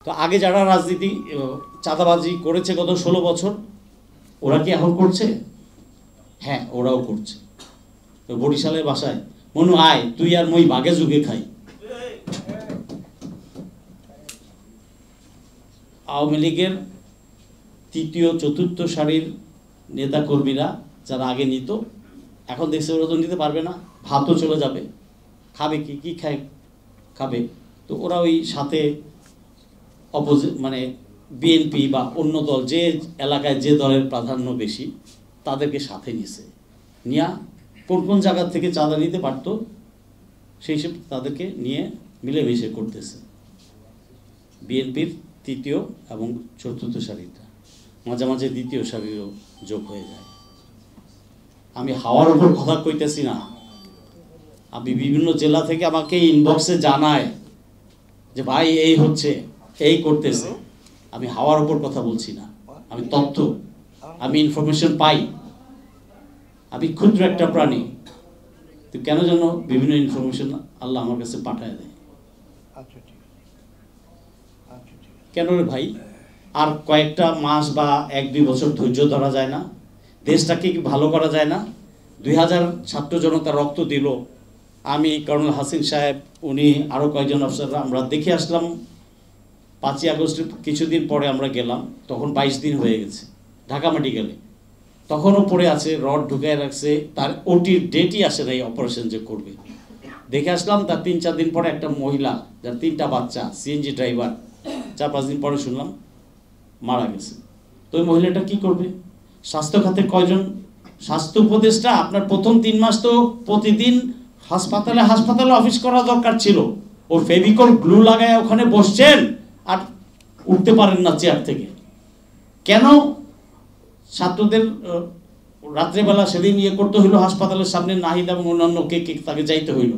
তো আগে যারা রাজনীতি চাঁদাবাজি করেছে গত 16 বছর, ওরা কি এখন করছে? হ্যাঁ, ওরাও করছে। তো বরিশালের বাসায় মনু আয় তুই আর মই বাগে যুগে খাই। আওয়ামী লীগের তৃতীয় চতুর্থ সারির নেতা কর্মীরা যারা আগে নিত, এখন দেখছে ওরা তো নিতে পারবে না, ভাতও চলে যাবে, খাবে কি খাবে। তো ওরা ওই সাথে মানে বিএনপি বা অন্য দল, যে এলাকায় যে দলের প্রাধান্য বেশি তাদেরকে সাথে নিছে, নিয়ে কোন জায়গা থেকে চাঁদা নিতে পারতো সেই সব তাদেরকে নিয়ে মিলেমিশে করতেছে। বিএনপির তৃতীয় এবং চতুর্থ সারিটা, মাঝে মাঝে দ্বিতীয় সারিরও যোগ হয়ে যায়। আমি হাওয়ার উপর কথা কইতেছি না, আমি বিভিন্ন জেলা থেকে আমাকে ইনবক্সে জানায় যে ভাই এই হচ্ছে, এই করতেছে। আমি হাওয়ার উপর কথা বলছি না, আমি তথ্য, আমি ইনফরমেশন পাই। আমি ক্ষুদ্র একটা প্রাণী, তো কেন যেন বিভিন্ন ইনফরমেশন আল্লাহ আমার কাছে পাঠায় দেয়। কেন রে ভাই? আর কয়েকটা মাস বা 1-2 বছর ধৈর্য ধরা যায় না? দেশটাকে কি ভালো করা যায় না? 2000 ছাত্র জনতা রক্ত দিল, আমি, কর্নেল হাসিন সাহেব, উনি আরও কয়েকজন অফিসাররা, আমরা দেখে আসলাম। 5ই আগস্টের কিছুদিন পরে আমরা গেলাম, তখন 22 দিন হয়ে গেছে ঢাকা মেডিকেলে, তখনও পড়ে আছে, রড ঢুকায় রাখছে, তার ওটির ডেটই আসে না এই অপারেশন যে করবে। দেখে আসলাম, তার 3-4 দিন পরে একটা মহিলা যার 3টা বাচ্চা, সিএনজি ড্রাইভার, 4-5 দিন পরে শুনলাম মারা গেছে। তো ওই মহিলাটা কি করবে? স্বাস্থ্য খাতে কয়জন স্বাস্থ্য উপদেষ্টা? আপনার প্রথম 3 মাস তো প্রতিদিন হাসপাতালে অফিস করা দরকার ছিল। ও ফেভিকল গ্লু লাগায় ওখানে বসছেন আর উঠতে পারেন না চেয়ার থেকে। কেন ছাত্রদের রাত্রেবেলা সেদিন ইয়ে করতে হইলো, হাসপাতালের সামনে নাহিদ এবং অন্যান্য কে তাকে যাইতে হইল?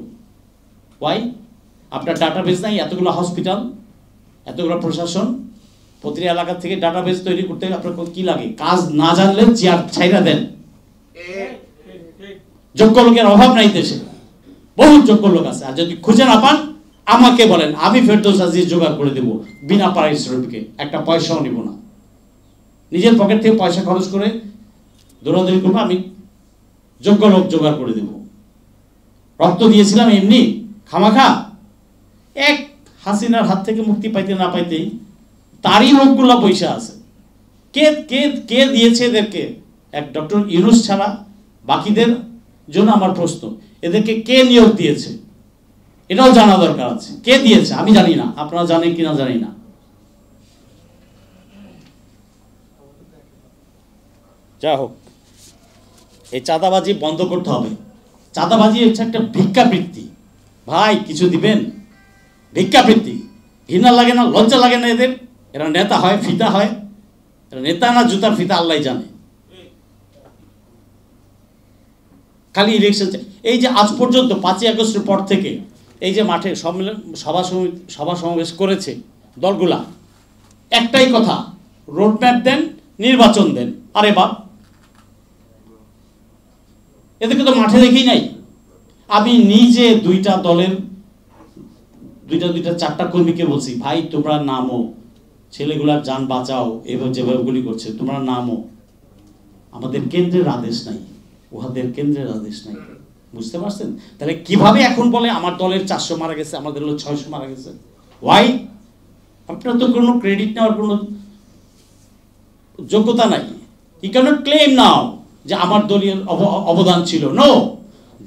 ওয়াই? আপনার ডাটাবেস নাই? এতগুলো হসপিটাল, এতগুলো প্রশাসন, প্রতিটা এলাকা থেকে ডাটাবেস তৈরি করতে আপনার কি লাগে? কাজ না জানলে চেয়ার ছাইরা দেন। যোগ্য লোকের অভাব নাই দেশে, বহু যোগ্য লোক আছে। আর যদি খুঁজে না পান আমাকে বলেন, আমি ফেরদৌস আজিজ জোগাড় করে দেবো বিনা পারিশ্রমিকে, একটা পয়সাও নিব না। নিজের পকেট থেকে পয়সা খরচ করে দৌড়াদৌড়ি করবো, আমি যোগ্য লোক জোগাড় করে দেব। রক্ত দিয়েছিলাম এমনি খামাখা? এক হাসিনার হাত থেকে মুক্তি পাইতে না পাইতেই তারই লোকগুলা পয়সা আছে। কে কে কে দিয়েছে এদেরকে? এক ডক্টর ইউনুস ছাড়া বাকিদের জন্য আমার প্রশ্ন, এদেরকে কে নিয়োগ দিয়েছে? এটাও জানা দরকার আছে। কে দিয়েছে? আমি জানি না, আপনারা জানেন কিনা জানি না। যা হোক, এই চাঁদাবাজি বন্ধ করতে হবে। চাঁদাবাজি হচ্ছে একটা ভিক্ষাবৃত্তি। ভাই কিছু দিবেন? ভিক্ষাবৃত্তি। ঘৃণা লাগে না? লজ্জা লাগে না এদের? এরা নেতা হয়, ফিতা হয়? এরা নেতা না জুতার ফিতা আল্লাহ জানে। খালি ইলেকশন। এই যে আজ পর্যন্ত 5ই আগস্টের পর থেকে এই যে মাঠে সভা সমাবেশ করেছে দলগুলা, একটাই কথা, রোডম্যাপ দেন, নির্বাচন দেন। আরে বাপ, এদেরকে তো মাঠে দেখি নাই। আমি নিজে 2টা দলের 4টা কর্মীকে বলছি, ভাই তোমরা নামো, ছেলেগুলার যান বাঁচাও, এবার যেভাবে গুলি করছে তোমরা নামো। আমাদের কেন্দ্রের আদেশ নাই, উহাদের কেন্দ্রের আদেশ নাই। বুঝতে পারছেন? তাহলে কিভাবে এখন বলে আমার দলের 400 মারা গেছে, আমাদের হলো 600 মারা গেছে? ওয়াই? আপনার তো কোনো ক্রেডিট নেওয়ার কোনো যোগ্যতা নাই। ইউ ক্যানট ক্লেম নাও যে আমার দলীয় অবদান ছিল। নো,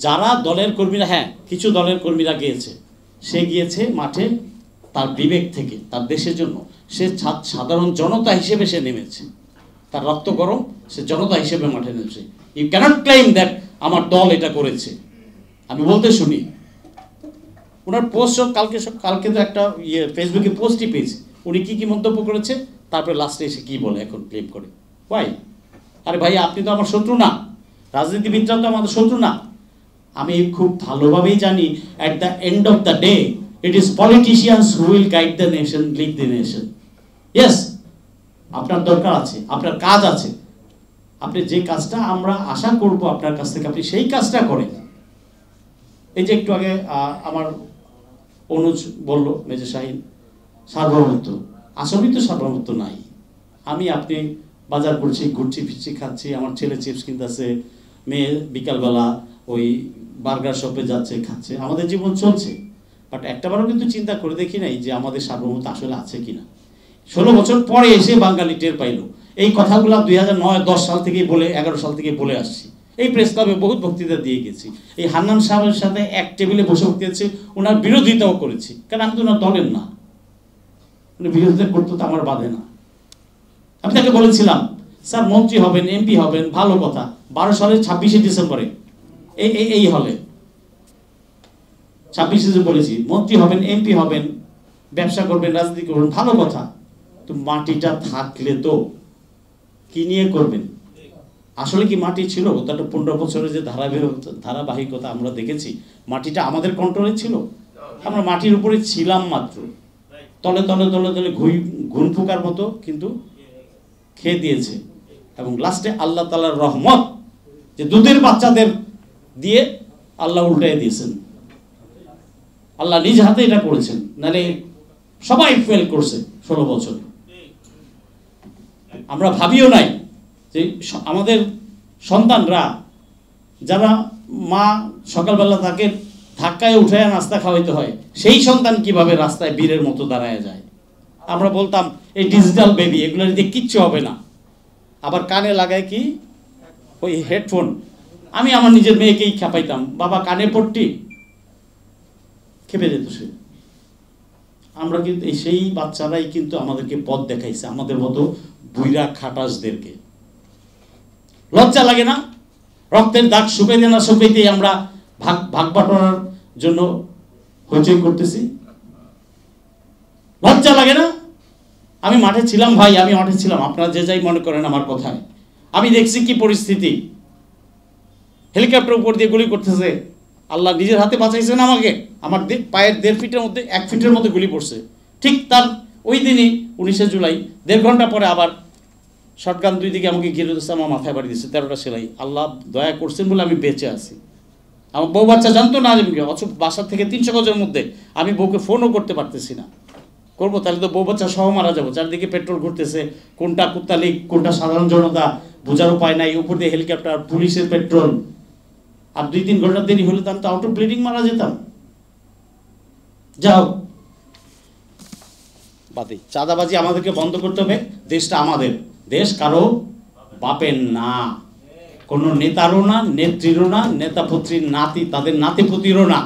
যারা দলের কর্মীরা, হ্যাঁ কিছু দলের কর্মীরা গিয়েছে, সে গিয়েছে মাঠে তার বিবেক থেকে, তার দেশের জন্য। সে সাধারণ জনতা হিসেবে সে নেমেছে, তার রক্ত গরম, সে জনতা হিসেবে মাঠে নেমেছে। ইউ ক্যানট ক্লেম দ্যাট আমার দল এটা করেছে। আমি বলতে শুনি ওনার পোস্ট, কালকে তো একটা ফেসবুকে পোস্টই পেয়েছি, উনি কি মন্তব্য করেছে, তারপরে লাস্টে এসে কি বলে এখন ক্লেম করে। ওয়াই? আরে ভাই আপনি তো আমার শত্রু না, রাজনীতিবিদরা তো আমাদের শত্রু না। আমি খুব ভালোভাবেই জানি at the end of the day it is politicians who will guide the nation, lead the nation. Yes, আপনার দরকার আছে, আপনার কাজ আছে, আপনি যে কাজটা আমরা আশা করব আপনার কাছ থেকে, আপনি সেই কাজটা করেন। এই যে একটু আগে আমার অনুজ বলল, মেজর শাহিন, সার্বভৌমত্ব, আসলেই তো সার্বভৌমত্ব নাই। আমি আপনি বাজার করছি, ঘুরছি ফিরছি, খাচ্ছি, আমার ছেলে চিপস কিনতেছে, মেয়ে বিকালবেলা ওই বার্গার শপে যাচ্ছে, খাচ্ছে, আমাদের জীবন চলছে। বাট একটাবারও কিন্তু চিন্তা করে দেখি নাই যে আমাদের সার্বভৌমত্ব আসলে আছে কিনা। 16 বছর পরে এসে বাঙালি টের পাইল। এই কথাগুলো 2009-10 সাল থেকেই বলে, 11 সাল থেকে বলে আসছি। এই প্রেস ক্লাবে বহুত বক্তৃতা দিয়ে গেছি। এই হান্নান সাহেবের সাথে এক টেবিলে বসে বক্তৃতা, ওনার বিরোধিতাও করেছি, কারণ আমি তো ওনার দলের না। উনি বিরোধিতা করতে তো আমার বাধে না। আমি তাকে বলেছিলাম, স্যার মন্ত্রী হবেন, এমপি হবেন, ভালো কথা। 12 সালের 26শে ডিসেম্বরে এই হলে 26শে বলেছি, মন্ত্রী হবেন, এমপি হবেন, ব্যবসা করবেন, রাজনীতি করবেন, ভালো কথা। তো মাটিটা থাকলে তো কি নিয়ে করবেন? আসলে কি মাটি ছিল? গত 15 বছরের যে ধারাবাহিকতা আমরা দেখেছি, মাটিটা আমাদের কন্ট্রোলে ছিল? আমরা মাটির উপরে ছিলাম মাত্র, তলে তলে তলে তলে ঘুন ফুকার মতো কিন্তু খেয়ে দিয়েছে। এবং লাস্টে আল্লাহ তাআলার রহমত, যে দুধের বাচ্চাদের দিয়ে আল্লাহ উল্টাই দিয়েছেন। আল্লাহ নিজ হাতে এটা করেছেন, নাহলে সবাই ফেল করছে 16 বছর। আমরা ভাবিও নাই যে আমাদের সন্তানরা, যারা মা সকালবেলা তাকে ধাক্কায় উঠায় নাস্তা খাওয়াইতে হয়, সেই সন্তান কিভাবে রাস্তায় বীরের মতো দাঁড়ায় যায়। আমরা বলতাম এই ডিজিটাল বেবি, এগুলো দিয়ে কিচ্ছু হবে না। আবার কানে লাগায় কি ওই হেডফোন। আমি আমার নিজের মেয়েকেই খেপাইতাম, বাবা কানে পট্টি, খেপে যেত সে। আমরা কিন্তু সেই বাচ্চারাই কিন্তু আমাদেরকে পথ দেখাইছে, আমাদের মতো বুইরা খাটাসদেরকে। লজ্জা লাগে না? রক্তের দাগ শুকাইতে না শুকাইতেই আমরা ভাগ বাটোয়ারার জন্য হইচই করতেছি। লজ্জা লাগে না? আমি মাঠে ছিলাম ভাই, আমি মাঠে ছিলাম, আপনারা যে যাই মনে করেন আমার কথায়। আমি দেখছি কি পরিস্থিতি। হেলিকপ্টার উপর দিয়ে গুলি করতেছে, আল্লাহ নিজের হাতে বাঁচাইছেন আমাকে। আমার পায়ের 1.5 ফিটের মধ্যে 1 ফিটের মধ্যে গুলি পড়ছে। ঠিক তার ওই দিনই 19শে জুলাই 1.5 ঘন্টা পরে আবার শটগান 2 দিকে আমাকে ঘিরে দিচ্ছে, আমার মাথায় বাড়ি দিচ্ছে 13টা সেলাই। আল্লাহ দয়া করছেন বলে আমি বেঁচে আছি। আমার বউ বাচ্চা জানতো না যে অথচ বাসার থেকে 300 গজের মধ্যে। আমি বউকে ফোনও করতে পারতেছি না। করবো তাহলে তো বউ বাচ্চা সহ মারা যাবো। চারদিকে পেট্রোল ঘুরতেছে, কোনটা কুত্তালিক, কোনটা সাধারণ জনতা বোঝার উপায় নাই। উপর দিয়ে হেলিকপ্টার, পুলিশের পেট্রোল। আর 2-3 ঘন্টা দেরি হলে তো আমি তো আউট অফ ব্লিডিং মারা যেতাম। যাও বাদে, চাঁদাবাজি আমাদেরকে বন্ধ করতে হবে। দেশটা আমাদের, দেশ কারো বাপের না, কোনো নেতারও না, নেত্রীরও না, নেতাপত্রীর নাতি তাদের নাতিপুতিরও না।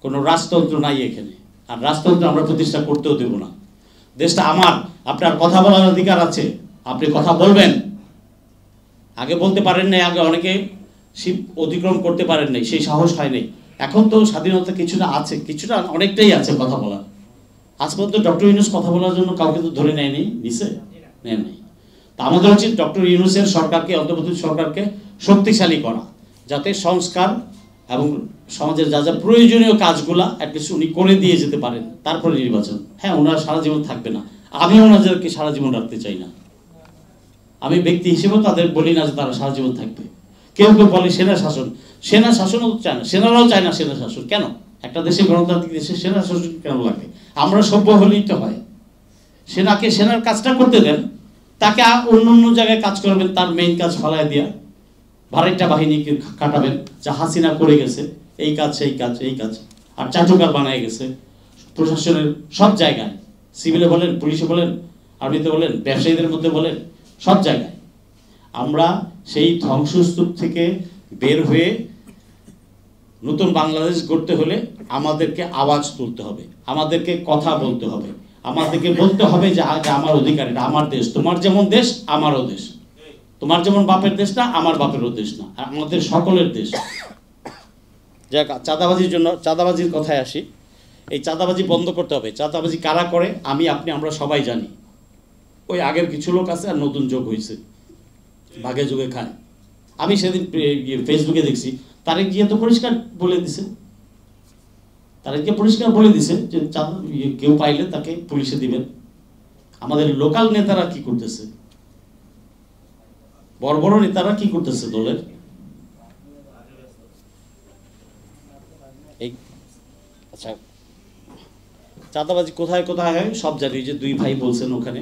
কোনো রাজতন্ত্র নাই এখানে, আর রাজতন্ত্র আমরা প্রতিষ্ঠা করতেও দেব না। দেশটা আমার। আপনার কথা বলার অধিকার আছে, আপনি কথা বলবেন। আগে বলতে পারেন নাই, আগে অনেকে শিব অতিক্রম করতে পারেন নাই, সেই সাহস হয় নাই। এখন তো স্বাধীনতা কিছুটা আছে, কিছুটা অনেকটাই আছে কথা বলার। আজ পর্যন্ত ডক্টর ইউনূস কথা বলার জন্য কাউকে তো ধরে নেয়নি, নিছে নেন নাই। তা আমাদের উচিত ডক্টর ইউনূসের সরকারকে, অন্তর্বর্তী সরকারকে শক্তিশালী করা, যাতে সংস্কার এবং সমাজের যা যা প্রয়োজনীয় কাজগুলা অ্যাটলিস্ট উনি করে দিয়ে যেতে পারেন। তারপরে নির্বাচন। হ্যাঁ, ওনারা সারা জীবন থাকবে না, আমি ওনাদেরকে সারা জীবন রাখতে চাই না। আমি ব্যক্তি হিসেবেও তাদের বলি না যে তারা সারা জীবন থাকবে। কেউ কেউ বলে সেনা শাসন, সেনা শাসনও চায় না, সেনারাও চায় না সেনা শাসন। কেন? একটা দেশে, গণতান্ত্রিক দেশে সেনা শাসন কেন লাগে? আমরা সভ্য হলেই তো হয়। সেনাকে সেনার কাজটা করতে দেন, তাকে অন্য অন্য জায়গায় কাজ করবেন, তার মেইন কাজ ফালায় দিয়া ভাড়াইটা বাহিনীকে কাটাবেন, যা হাসিনা করে গেছে, এই কাজ সেই কাজ এই কাজ। আর চাটুকার বানায় গেছে প্রশাসনের সব জায়গায়, সিভিলে বলেন, পুলিশে বলেন, আর্মিতে বলেন, ব্যবসায়ীদের মধ্যে বলেন, সব জায়গায়। আমরা সেই ধ্বংসস্তূপ থেকে বের হয়ে নতুন বাংলাদেশ গড়তে হলে আমাদেরকে আওয়াজ তুলতে হবে, আমাদেরকে কথা বলতে হবে, আমাদেরকে বলতে হবে যে আমার অধিকার, এটা আমার দেশ। তোমার যেমন দেশ আমারও দেশ, তোমার যেমন বাপের দেশ না আমার বাপেরও দেশ না, আমাদের সকলের দেশ। যাক, চাঁদাবাজির জন্য, চাঁদাবাজির কথায় আসি। এই চাঁদাবাজি বন্ধ করতে হবে। চাঁদাবাজি কারা করে? আমি, আপনি, আমরা সবাই জানি। ওই আগের কিছু লোক আছে, আর নতুন যোগ হয়েছে, ভাগে যুগে খায়। আমি সেদিন ফেসবুকে দেখছি, তারেক জিয়া তো পরিষ্কার বলে দিছে, তারেক জিয়া পরিষ্কার বলে দিছে যে কেউ পাইলে তাকে পুলিশে দিবেন। আমাদের লোকাল নেতারা কি করতেছে? বড় বড় নেতারা কি করতেছে দলের? এই আচ্ছা, চাঁদাবাজি কোথায় কোথায় হয় সব জানি, যে দুই ভাই বলছেন ওখানে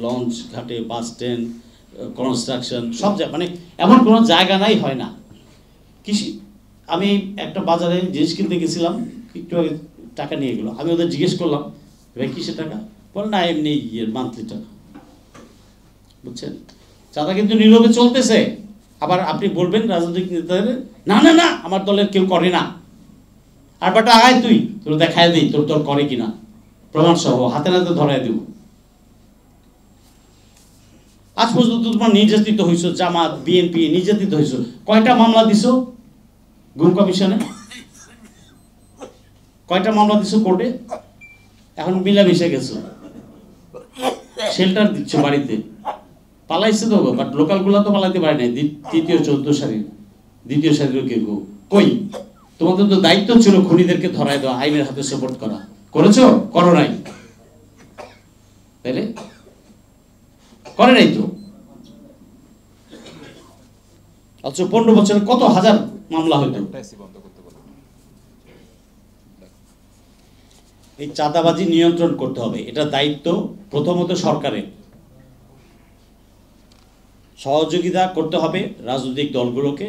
লঞ্চ ঘাটে, বাস স্ট্যান্ড, কনস্ট্রাকশন, সব জায়গা, মানে এমন কোনো জায়গা নাই হয় না। কৃষি, আমি একটা বাজারে জিনিস কিনতে গেছিলাম, একটু আগে টাকা নিয়ে গেলো, আমি ওদের জিজ্ঞেস করলাম ভাই কিসের টাকা, বল না এমনি মান্থলি টাকা। বুঝছেন, চাঁদা কিন্তু নীরবে চলতেছে। আবার আপনি বলবেন রাজনৈতিক নেতাদের না না না আমার দলের কেউ করে না, আর বাটা আয় তুই, তোর দেখায় দিই তোর তোর করে কিনা, প্রমাণ সহ হাতে নাতে ধরায় দেব। আজ পর্যন্ত তোমার নির্যাতিত হয়েছ, জামাত বিএনপি নির্যাতিত হয়েছ, কয়টা মামলা দিছো গুম কমিশনে, কয়টা মামলা দিছো কোর্টে, এখন মিলামিশে গেছো, শেল্টার দিচ্ছ বাড়িতে, পালাইছে তো, বাট লোকালগুলা তো পালাইতে পারে নাই, তৃতীয় চৌদ্দ সারির দ্বিতীয় সারির কেউ কই, তোমাদের তো দায়িত্ব ছিল খুনিদেরকে ধরায় দেওয়া, আইনের হাতে সাপোর্ট করা, করেছো? করো নাই, তাইলে করে নাই তো। অথচ 15 বছরে কত হাজার মামলা হইতো। এই চাঁদাবাজি নিয়ন্ত্রণ করতে হবে, এটা দায়িত্ব প্রথমত সরকারের। সহযোগিতা করতে হবে রাজনৈতিক দলগুলোকে,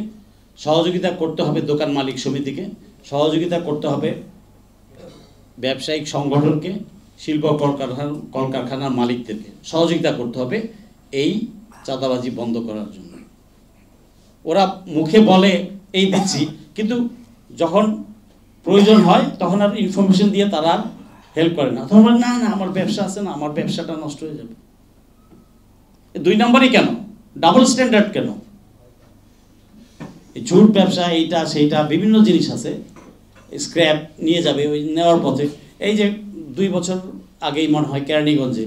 সহযোগিতা করতে হবে দোকান মালিক সমিতিকে, সহযোগিতা করতে হবে ব্যবসায়িক সংগঠনকে, শিল্প কলকারখানার মালিকদেরকে সহযোগিতা করতে হবে এই চাঁদাবাজি বন্ধ করার জন্য। ওরা মুখে বলে এই দিচ্ছি, কিন্তু যখন প্রয়োজন হয় তখন আর ইনফরমেশন দিয়ে তারা হেল্প করে না, তখন না না আমার ব্যবসা আছে না, আমার ব্যবসাটা নষ্ট হয়ে যাবে। 2 নম্বরই কেন, ডাবল স্ট্যান্ডার্ড কেন? ঝুট ব্যবসা, এইটা সেইটা বিভিন্ন জিনিস আছে, স্ক্র্যাপ নিয়ে যাবে ওই নেওয়ার পথে। এই যে 2 বছর আগেই মনে হয় কেরানীগঞ্জে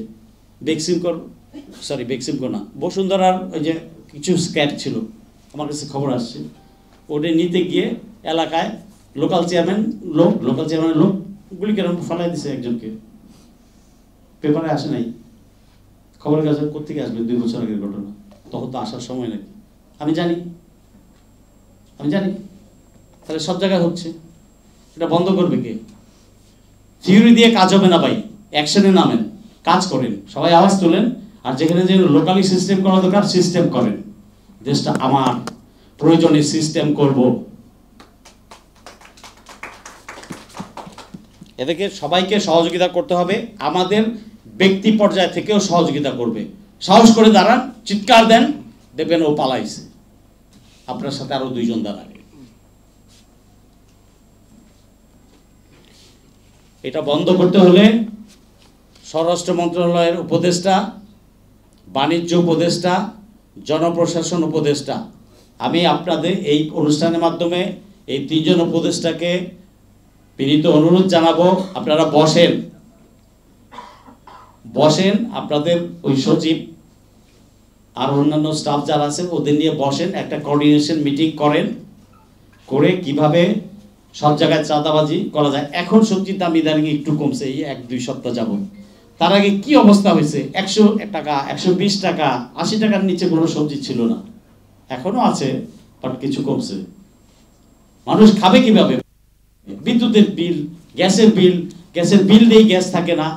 বেক্সিমকো না, বসুন্ধরার ওই যে কিছু স্ক্র্যাপ ছিল, আমার কাছে খবর আসছে, ওটা নিতে গিয়ে এলাকায় লোকাল চেয়ারম্যানের লোক গুলি কেন ফালাই দিছে একজনকে, পেপারে আসে নাই, খবরের কাছে কোথেকে আসবে? 2 বছর আগের ঘটনা, তখন তো আসার সময় নাকি, আমি জানি। তাহলে সব জায়গায় হচ্ছে, এটা বন্ধ করবে কে? থিওরি দিয়ে কাজ হবে না ভাই, অ্যাকশনে নামেন, কাজ করেন, সবাই আওয়াজ তোলেন, আর যেখানে যে লোকালি সিস্টেম করা দরকার সিস্টেম করেন। দেশটা আমার, প্রয়োজনে সিস্টেম করব। এদেরকে সবাইকে সহযোগিতা করতে হবে, আমাদের ব্যক্তি পর্যায় থেকেও সহযোগিতা করবে। সাহস করে দাঁড়ান, চিৎকার দেন, দেখবেন ও পালাইছে, আপনার সাথে আরো 2 জন দাঁড়াবে। এটা বন্ধ করতে হলে স্বরাষ্ট্র মন্ত্রণালয়ের উপদেষ্টা, বাণিজ্য উপদেষ্টা, জনপ্রশাসন উপদেষ্টা, আমি আপনাদের এই অনুষ্ঠানের মাধ্যমে এই 3 জন উপদেষ্টাকে বিনীত অনুরোধ জানাবো, আপনারা বসেন, আপনাদের ওই সচিব আর অন্যান্য স্টাফ যারা আছেন ওদের নিয়ে বসেন, একটা কোঅর্ডিনেশন মিটিং করেন, করে কিভাবে সব জায়গায় চাঁদাবাজি করা যায়। এখন সবজির দাম ইদানিং একটু কমছে, এই 1-2 সপ্তাহ যাবত। তার আগে কি অবস্থা হয়েছে, 100 টাকা 120 টাকা 80 টাকার নিচে কোনো সবজি ছিল না, এখনো আছে বাট কিছু কমছে। মানুষ খাবে কিভাবে? বিদ্যুতের বিল, গ্যাসের বিল নেই, গ্যাস থাকে না।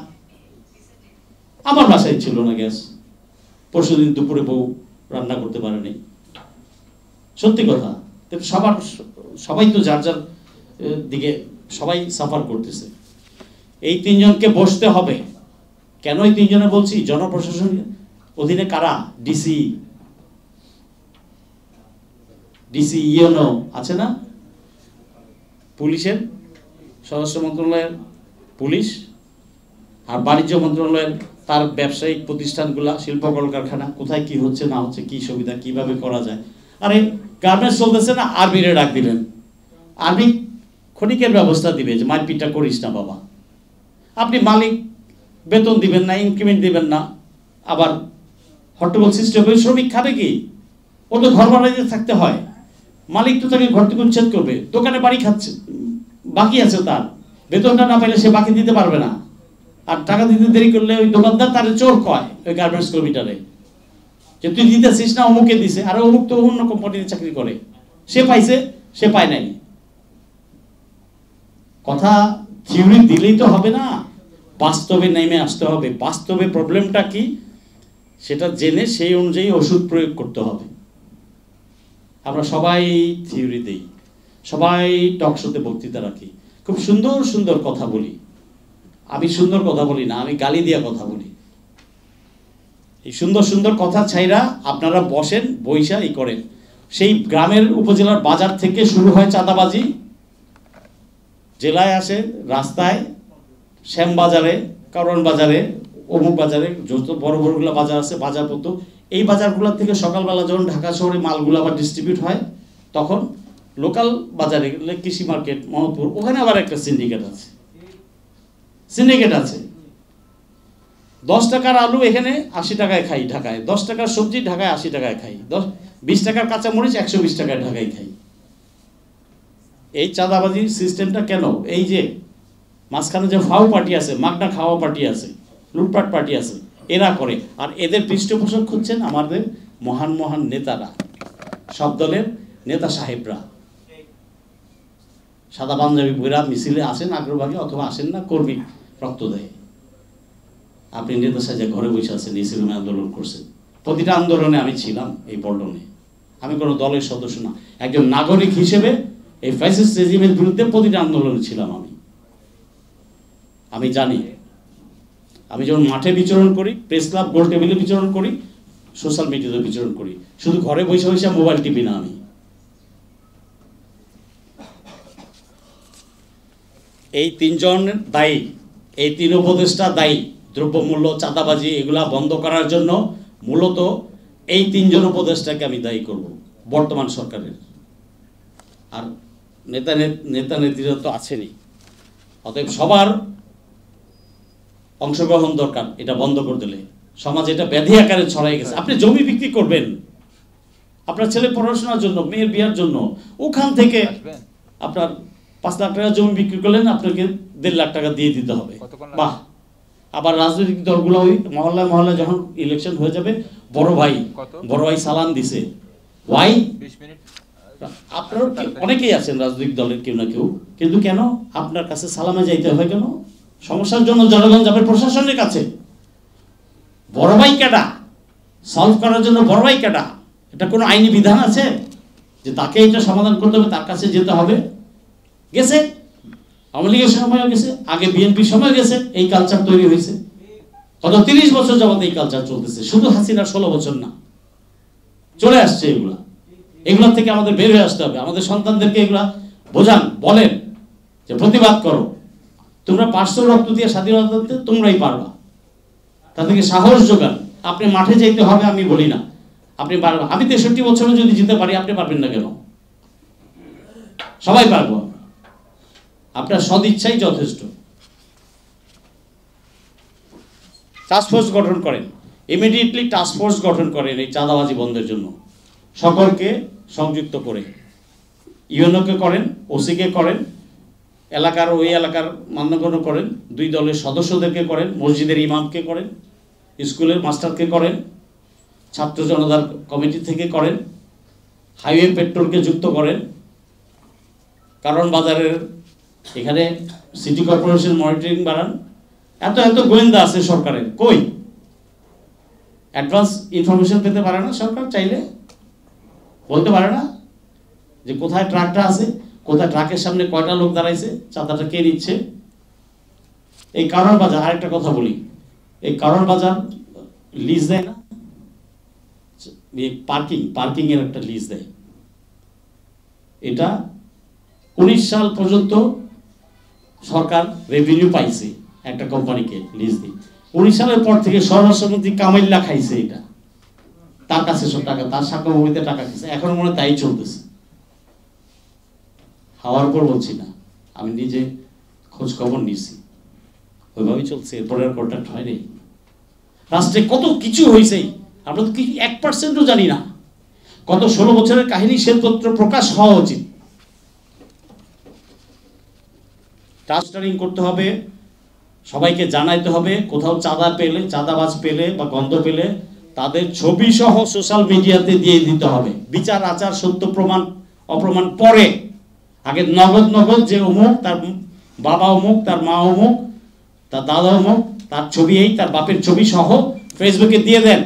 আমার বাসায় ছিল না গ্যাস, পরশুদিন দুপুরে বউ রান্না করতে পারেনি, সত্যি কথা। সবাই তো যার যার দিকে সবাই সাফার করতেছে। এই 3 জনকে বসতে হবে। কেন এই 3 জনে বলছি? জনপ্রশাসন অধীনে কারা? ডিসি ইউনো আছে না, পুলিশের, স্বরাষ্ট্র মন্ত্রণালয়ের পুলিশ, আর বাণিজ্য মন্ত্রণালয়ের তার ব্যবসায়িক প্রতিষ্ঠানগুলা, শিল্প কলকারখানা, কোথায় কি হচ্ছে না হচ্ছে, কি সুবিধা কিভাবে করা যায়। আরে গার্মেন্টস চলতেছে না, আর্মিরে ডাক দিলেন, আর্মি ক্ষণিকের ব্যবস্থা দিবে যে মারপিটটা করিস না বাবা। আপনি মালিক, বেতন দিবেন না, ইনক্রিমেন্ট দিবেন না, আবার হট্টগোল সিস্টেম করে শ্রমিক খাবে কি? ও তো ঘর ভাড়াইতে থাকতে হয়, মালিক তো তাকে ঘর থেকে উচ্ছেদ করবে। দোকানে বাড়ি খাচ্ছে, বাকি আছে, তার বেতনটা না পাইলে সে বাকি দিতে পারবে না, আর টাকা দিতে দেরি করলে ওই দোকানদার তারে চোর কয়, ওই গার্মেন্টস কর্মীটারে, যে তুই দিতেছিস না, অমুকে দিছে, আর অমুক তো অন্য কোম্পানিতে চাকরি করে, সে পাইছে, সে পায় নাই। কথা থিওরি দিলেই তো হবে না, বাস্তবে নেমে আসতে হবে, বাস্তবে প্রবলেমটা কি সেটা জেনে সেই অনুযায়ী ওষুধ প্রয়োগ করতে হবে। আমরা সবাই থিওরি দেই, সবাই টকশোতে বক্তৃতা রাখি, খুব সুন্দর সুন্দর কথা বলি। আমি সুন্দর কথা বলি না, আমি গালি দিয়া কথা বলি। এই সুন্দর সুন্দর কথা ছাইরা আপনারা বসেন, বইসা ই করেন। সেই গ্রামের উপজেলার বাজার থেকে শুরু হয় চাঁদাবাজি, জেলায় আসে, রাস্তায়, শ্যামবাজারে, কারণ বাজারে, অমুক বাজারে, যত বড় বড়গুলো বাজার আছে, বাজারপত্র, এই বাজারগুলো থেকে সকালবেলা যখন ঢাকা শহরে মালগুলো আবার ডিস্ট্রিবিউট হয়, তখন লোকাল বাজারে গেলে কৃষি মার্কেট, মোহাম্মদপুর, ওখানে আবার একটা সিন্ডিকেট আছে। 10 টাকার আলু এখানে 80 টাকায় খাই ঢাকায়, 10 টাকার সবজি ঢাকায় 80 টাকায় খাই, 20 টাকার কাঁচামরিচ 120 টাকায় ঢাকায় খাই। এই চাঁদাবাজির সিস্টেমটা কেন? এই যে মাঝখানে যে ফাউ পার্টি আছে, মাগনা খাওয়া পার্টি আছে, লুটপাট পার্টি আছে, এরা করে। আর এদের পৃষ্ঠপোষক হচ্ছেন আমাদের মহান মহান নেতারা, সব দলের নেতা সাহেবরা। সাদা পাঞ্জাবি পরে মিছিলে আসেন আগ্রভাগে, অথবা আসেন না, কর্মী রক্ত দেয়। আপনি নেতা সাহেব ঘরে বসে আছেন, ইসলামী আন্দোলন করছেন। প্রতিটা আন্দোলনে আমি ছিলাম, এই পল্টনে। আমি কোনো দলের সদস্য না, একজন নাগরিক হিসেবে এই ফ্যাসিস্ট রেজিমের বিরুদ্ধে প্রতিটা আন্দোলনে ছিলাম। আমি জানি, আমি যখন মাঠে বিচরণ করি, প্রেস ক্লাব, গোল টেবিলে বিচরণ করি, সোশ্যাল মিডিয়াতে বিচরণ করি, শুধু ঘরে বসে বসে মোবাইল টিপি না। আমি এই 3 জন দায়ী, এই 3 উপদেষ্টা দায়ী। দ্রব্যমূল্য, চাঁদাবাজি এগুলা বন্ধ করার জন্য মূলত এই 3 জন উপদেষ্টাকে আমি দায়ী করব, বর্তমান সরকারের। আর নেতা নেত্রীরা তো আছেনই, অতএব সবার অংশগ্রহণ দরকার। এটা বন্ধ করে দিলে সমাজ এটা ব্যাধি আকারে ছড়াই গেছে। আপনি জমি বিক্রি করবেন আপনার ছেলে পড়াশোনার জন্য, মেয়ের বিয়ার জন্য, ওখান থেকে আপনার 5 লাখ টাকা জমি বিক্রি করলেন, আপনাকে 1.5 লাখ টাকা দিয়ে দিতে হবে। বাহ! আবার রাজনৈতিক দলগুলো ওই মহল্লায় মহল্লায় যখন ইলেকশন হয়ে যাবে, বড় ভাই সালাম দিছে, ওয়াই আপনার অনেকেই আছেন রাজনৈতিক দলের কেউ না কেউ, কিন্তু কেন আপনার কাছে সালামে যাইতে হয়? কেন? সমস্যার জন্য জনগণ যাবে প্রশাসনের কাছে। বড় ভাই কেডা? সলভ করার জন্য বড় ভাই কেডা? এটা কোনো আইনি বিধান আছে যে তাকে এটা সমাধান করতে হবে, তার কাছে যেতে হবে? গেছে, আওয়ামী লীগের সময় গেছে, আগে বিএনপির সময় গেছে, এই কালচার তৈরি হয়েছে। গত 30 বছর যাবত এই কালচার চলতেছে, শুধু হাসিনার 16 বছর না, চলে আসছে এগুলা থেকে আমাদের বের হয়ে আসতে হবে। আমাদের সন্তানদেরকে এগুলা বোঝান, বলেন যে প্রতিবাদ করো, তোমরা পার্শ্ব রক্ত দিয়ে স্বাধীনতা দিতে তোমরাই পারবা। তাদেরকে সাহস যোগান। আপনি মাঠে যাইতে হবে আমি বলি না, আপনি পারবেন। আমি 63 বছরে যদি যেতে পারি, আপনি পারবেন না কেন? সবাই পারবো। আপনার সদিচ্ছাই যথেষ্ট। টাস্কফোর্স গঠন করেন, ইমিডিয়েটলি টাস্কফোর্স গঠন করেন এই চাঁদাবাজি বন্ধের জন্য, সকলকে সংযুক্ত করে। ইউএনওকে করেন, ওসিকে করেন, এলাকার ওই এলাকার মান্যগণ্য করেন, 2 দলের সদস্যদেরকে করেন, মসজিদের ইমামকে করেন, স্কুলের মাস্টারকে করেন, ছাত্র জনতার কমিটি থেকে করেন, হাইওয়ে পেট্রোলকে যুক্ত করেন, কারণ বাজারের এখানে সিটি কর্পোরেশন মনিটরিং বাড়ান। এত গোয়েন্দা আছে সরকারের, কই অ্যাডভান্স ইনফরমেশন পেতে পারে না সরকার? চাইলে বলতে পারে না যে কোথায় ট্রাকটা আছে, কোথায় ট্রাকের সামনে কয়টা লোক দাঁড়াইছে, চাঁদাটা কে নিচ্ছে? এই কারণ বাজার, আরেকটা কথা বলি, এই কারণ বাজার লিজ দেয় না, পার্কিং এর একটা লিজ দেয়। এটা 19 সাল পর্যন্ত সরকার রেভিনিউ পাইছে একটা কোম্পানিকে লিজ দিয়ে। 19 সালের পর থেকে স্বরাষ্ট্রমন্ত্রী কামাইল্লা খাইছে এটা, তার কাছে সব টাকা, তার সাক্ষ্যভূমিতে টাকা খাইছে, এখন মনে তাই চলতেছে। হওয়ার পর বলছি না, আমি নিজে খোঁজ খবর নিছি, ওইভাবেই চলছে। এরপরে আর কন্ট্রাক্ট হয়নি। রাষ্ট্রে কত কিছু হয়েছে, আমরা তো 1% জানি না। কত 16 বছরের কাহিনী শ্বেতপত্র প্রকাশ হওয়া উচিত। টাস্টারিং করতে হবে, সবাইকে জানাইতে হবে। কোথাও চাঁদা পেলে, চাঁদাবাজ পেলে বা গন্ধ পেলে তাদের ছবি সহ সোশ্যাল মিডিয়াতে দিয়ে দিতে হবে। বিচার আচার সত্য প্রমাণ অপ্রমাণ পরে, আগে নগদ যে অমুক, তার বাবা অমুক, তার মা অমুক, তার দাদা অমুক, তার ছবি এই, তার বাপের ছবি সহ ফেসবুকে দিয়ে দেন।